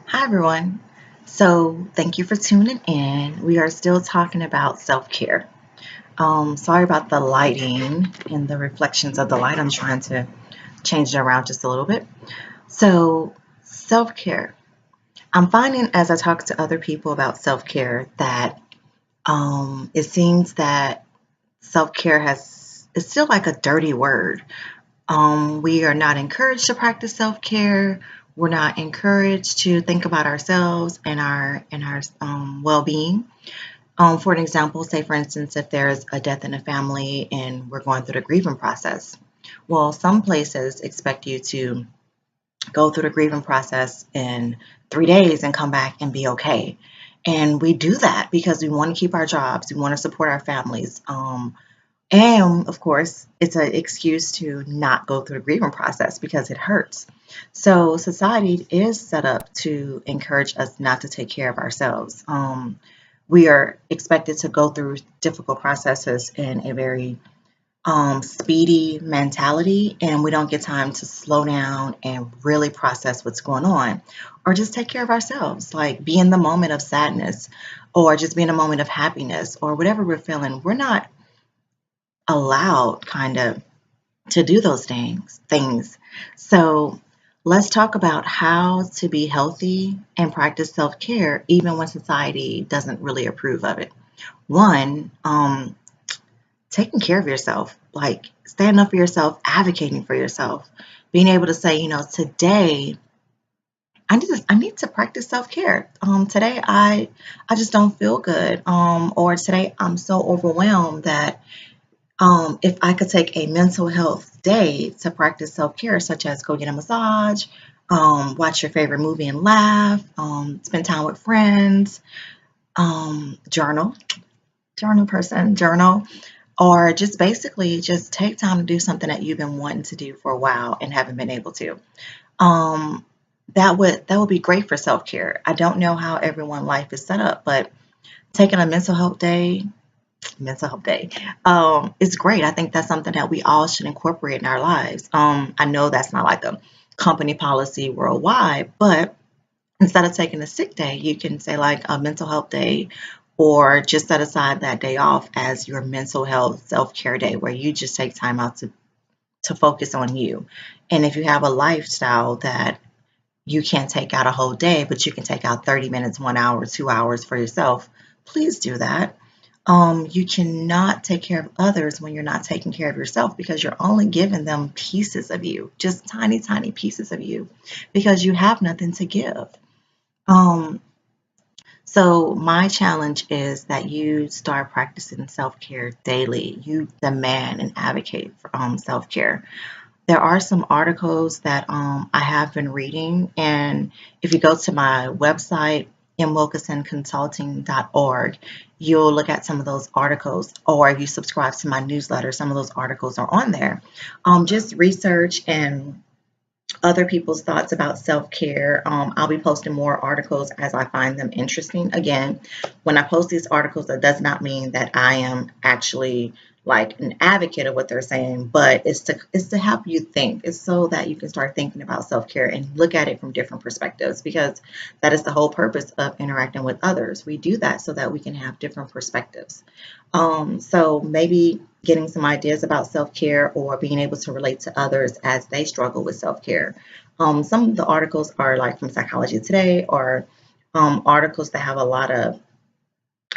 Hi, everyone. So, thank you for tuning in. We are still talking about self care. Sorry about the lighting and the reflections of the light. I'm trying to change it around just a little bit. So, self care. I'm finding as I talk to other people about self care that it seems that self care has it's still like a dirty word. We are not encouraged to practice self-care. We're not encouraged to think about ourselves and our well-being. For an example, say for instance, if there's a death in a family and we're going through the grieving process. Well, some places expect you to go through the grieving process in 3 days and come back and be okay. And we do that because we want to keep our jobs, we want to support our families. And of course, it's an excuse to not go through the grieving process because it hurts. So society is set up to encourage us not to take care of ourselves. We are expected to go through difficult processes in a very speedy mentality, and we don't get time to slow down and really process what's going on, or just take care of ourselves, like be in the moment of sadness, or just be in a moment of happiness, or whatever we're feeling. We're not allowed kind of to do those things. So let's talk about how to be healthy and practice self-care even when society doesn't really approve of it. One, taking care of yourself, like standing up for yourself, advocating for yourself, being able to say, today I need to practice self-care. Today I just don't feel good. Or today I'm so overwhelmed that if I could take a mental health day to practice self care, such as go get a massage, watch your favorite movie and laugh, spend time with friends, journal, journal, or just basically just take time to do something that you've been wanting to do for a while and haven't been able to. Um, that would be great for self care. I don't know how everyone life is set up, but taking a mental health day is great. I think that's something that we all should incorporate in our lives. I know that's not like a company policy worldwide, but instead of taking a sick day, you can say like a mental health day, or just set aside that day off as your mental health self care day, where you just take time out to focus on you. And if you have a lifestyle that you can't take out a whole day, but you can take out 30 minutes, 1 hour, 2 hours for yourself, please do that. You cannot take care of others when you're not taking care of yourself, because you're only giving them pieces of you, just tiny, tiny pieces of you, because you have nothing to give. Um, so my challenge is that you start practicing self-care daily. You demand and advocate for self-care. There are some articles that I have been reading, and if you go to my website, mwilkinsonconsulting.org, you'll look at some of those articles, or if you subscribe to my newsletter, some of those articles are on there. Just research and other people's thoughts about self-care. I'll be posting more articles as I find them interesting. Again, when I post these articles, that does not mean that I am actually like an advocate of what they're saying, but it's to help you think. It's so that you can start thinking about self-care and look at it from different perspectives, because that is the whole purpose of interacting with others. We do that so that we can have different perspectives. So maybe getting some ideas about self care, or being able to relate to others as they struggle with self care. Some of the articles are like from Psychology Today, or articles that have a lot of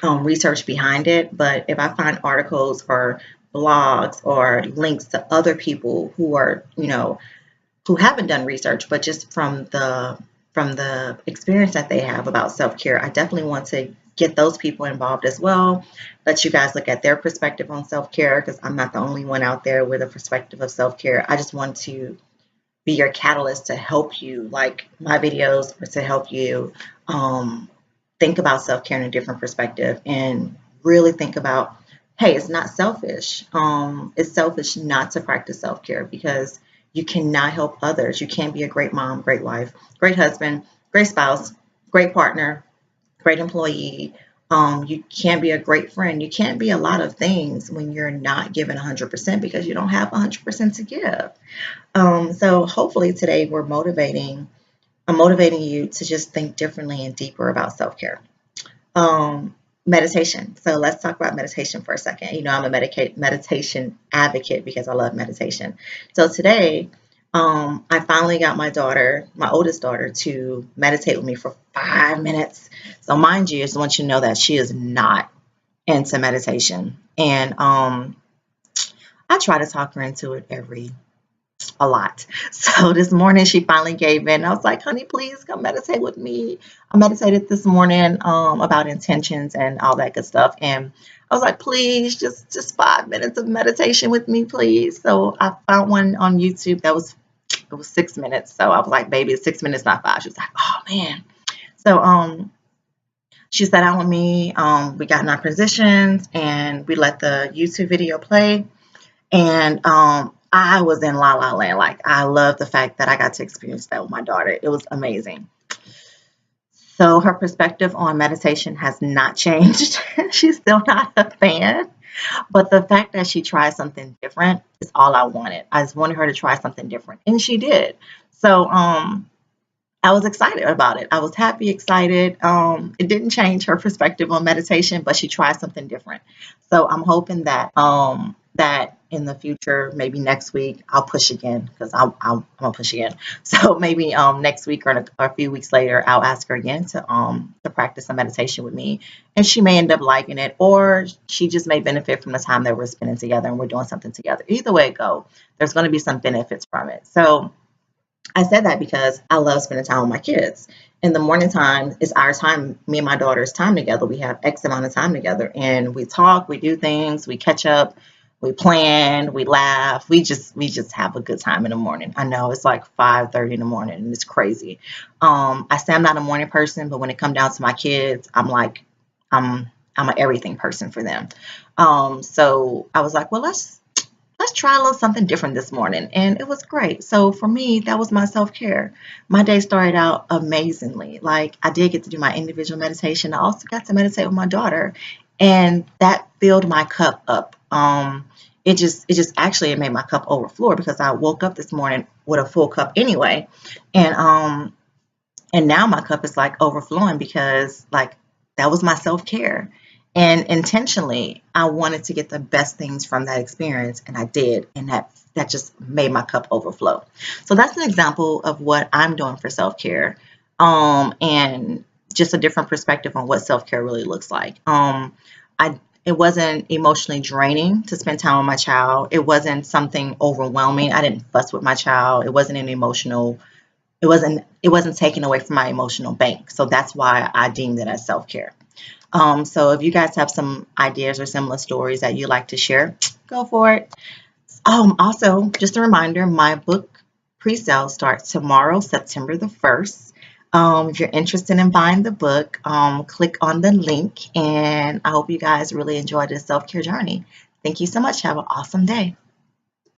research behind it. But if I find articles or blogs or links to other people who are, who haven't done research, but just from the experience that they have about self-care, I definitely want to get those people involved as well. Let you guys look at their perspective on self-care, because I'm not the only one out there with a perspective of self-care. I just want to be your catalyst to help you, like my videos, or to help you um, think about self-care in a different perspective, and really think about, hey, it's not selfish. It's selfish not to practice self-care, because you cannot help others. You can't be a great mom, great wife, great husband, great spouse, great partner, great employee. You can't be a great friend. You can't be a lot of things when you're not giving 100%, because you don't have 100% to give. So hopefully today we're motivating I'm motivating you to just think differently and deeper about self-care. Meditation. So let's talk about meditation for a second. You know, I'm a meditation advocate because I love meditation. So today, I finally got my daughter, my oldest daughter, to meditate with me for 5 minutes. So mind you, I just want you to know that she is not into meditation. And I try to talk her into it a lot. So this morning she finally gave in. I was like, honey, please come meditate with me. I meditated this morning about intentions and all that good stuff. And I was like, please, just 5 minutes of meditation with me, please. So I found one on YouTube that was it was 6 minutes. So I was like, baby, it's 6 minutes, not five. She was like, oh man. So she sat down with me. We got in our positions and we let the YouTube video play. And I was in la la land. Like, I love the fact that I got to experience that with my daughter. It was amazing. So her perspective on meditation has not changed. She's still not a fan. But the fact that she tried something different is all I wanted. I just wanted her to try something different. And she did. So I was excited about it. I was happy, excited. It didn't change her perspective on meditation, but she tried something different. So I'm hoping that that in the future, maybe next week, I'll push again because I'm gonna push again. So maybe next week or a few weeks later, I'll ask her again to practice some meditation with me, and she may end up liking it, or she just may benefit from the time that we're spending together and we're doing something together. Either way it go, there's going to be some benefits from it. So I said that because I love spending time with my kids. In the morning time is our time, me and my daughter's time together. We have X amount of time together and we talk, we do things, we catch up, we plan, we laugh. We just have a good time in the morning. I know it's like 5:30 in the morning and it's crazy. I say I'm not a morning person, but when it comes down to my kids, I'm like I'm an everything person for them. So I was like, well, let's try a little something different this morning. And it was great. So for me, that was my self care. My day started out amazingly. Like, I did get to do my individual meditation. I also got to meditate with my daughter, and that filled my cup up. It just actually it made my cup overflow because I woke up this morning with a full cup anyway. And now my cup is like overflowing because like that was my self-care. And intentionally, I wanted to get the best things from that experience, and I did, and that just made my cup overflow. So that's an example of what I'm doing for self-care, and just a different perspective on what self-care really looks like. I It wasn't emotionally draining to spend time with my child. It wasn't something overwhelming. I didn't fuss with my child. It wasn't an emotional it wasn't taken away from my emotional bank. So that's why I deemed it as self-care. So if you guys have some ideas or similar stories that you like to share, go for it. Also, just a reminder, my book pre-sale starts tomorrow, September the 1st. If you're interested in buying the book, click on the link, and I hope you guys really enjoy this self-care journey. Thank you so much. Have an awesome day.